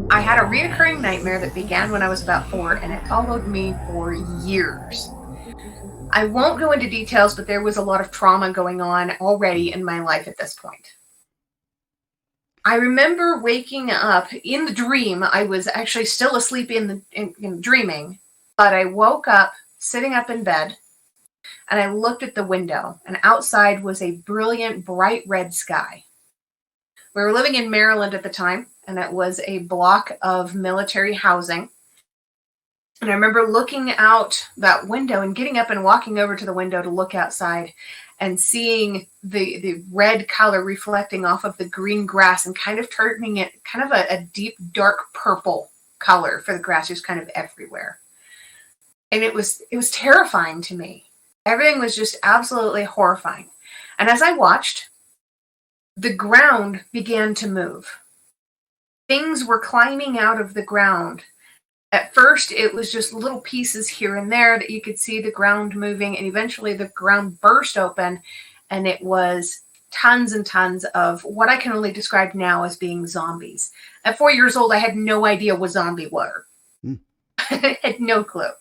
I had a reoccurring nightmare that began when I was about 4, and it followed me for years. I won't go into details, but there was a lot of trauma going on already in my life at this point. I remember waking up in the dream. I was actually still asleep in dreaming, but I woke up sitting up in bed, and I looked at the window, and outside was a brilliant, bright red sky. We were living in Maryland at the time, and it was a block of military housing. And I remember looking out that window and getting up and walking over to the window to look outside and seeing the red color reflecting off of the green grass and kind of turning it kind of a deep, dark purple color for the grass just kind of everywhere. And it was terrifying to me. Everything was just absolutely horrifying. And as I watched, the ground began to move. Things were climbing out of the ground. At first, it was just little pieces here and there that you could see the ground moving, and eventually the ground burst open, and it was tons and tons of what I can only describe now as being zombies. At 4 years old, I had no idea what zombies were. I had no clue.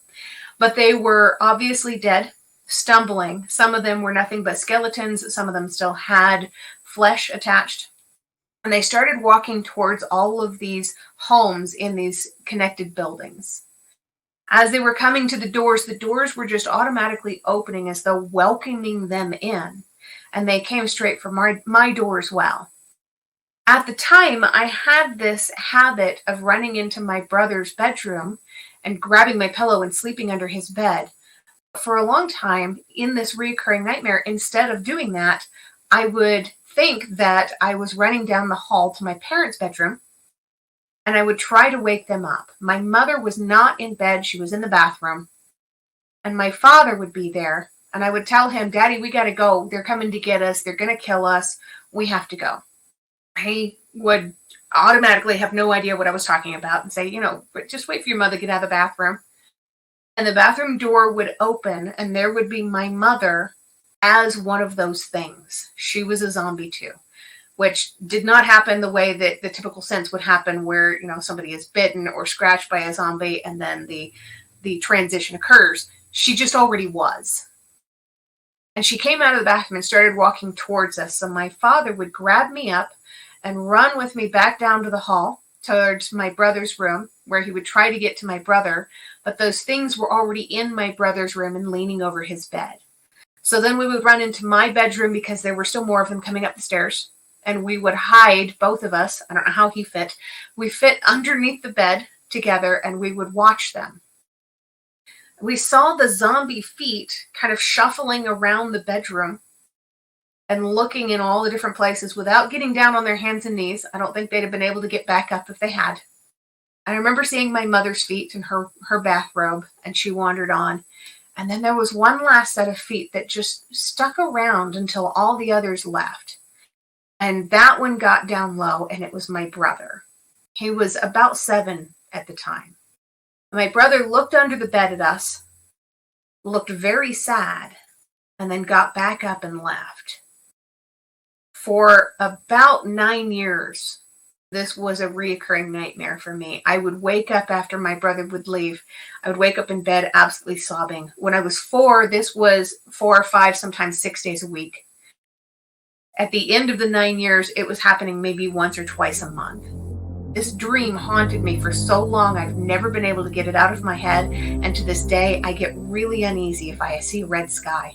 But they were obviously dead, stumbling. Some of them were nothing but skeletons. Some of them still had flesh attached. And they started walking towards all of these homes in these connected buildings. As they were coming to the doors were just automatically opening as though welcoming them in. And they came straight for my door as well. At the time, I had this habit of running into my brother's bedroom and grabbing my pillow and sleeping under his bed. For a long time, in this recurring nightmare, instead of doing that, I would think that I was running down the hall to my parents' bedroom, and I would try to wake them up. My mother was not in bed. She was in the bathroom. And my father would be there, and I would tell him, "Daddy, we got to go. They're coming to get us. They're going to kill us. We have to go." He would automatically have no idea what I was talking about and say, just wait for your mother to get out of the bathroom. And the bathroom door would open, and there would be my mother as one of those things. She was a zombie too, which did not happen the way that the typical sense would happen where, somebody is bitten or scratched by a zombie and then the transition occurs. She just already was. And she came out of the bathroom and started walking towards us. So my father would grab me up and run with me back down to the hall towards my brother's room, where he would try to get to my brother. But those things were already in my brother's room and leaning over his bed. So then we would run into my bedroom because there were still more of them coming up the stairs. And we would hide, both of us. I don't know how he fit. We fit underneath the bed together, and we would watch them. We saw the zombie feet kind of shuffling around the bedroom and looking in all the different places without getting down on their hands and knees. I don't think they'd have been able to get back up if they had. I remember seeing my mother's feet in her bathrobe, and she wandered on. And then there was one last set of feet that just stuck around until all the others left. And that one got down low, and it was my brother. He was about 7 at the time. My brother looked under the bed at us, looked very sad, and then got back up and left. For about 9 years, this was a reoccurring nightmare for me. I would wake up after my brother would leave. I would wake up in bed absolutely sobbing. When I was 4, this was 4 or 5, sometimes 6 days a week. At the end of the 9 years, it was happening maybe once or twice a month. This dream haunted me for so long, I've never been able to get it out of my head. And to this day, I get really uneasy if I see red sky.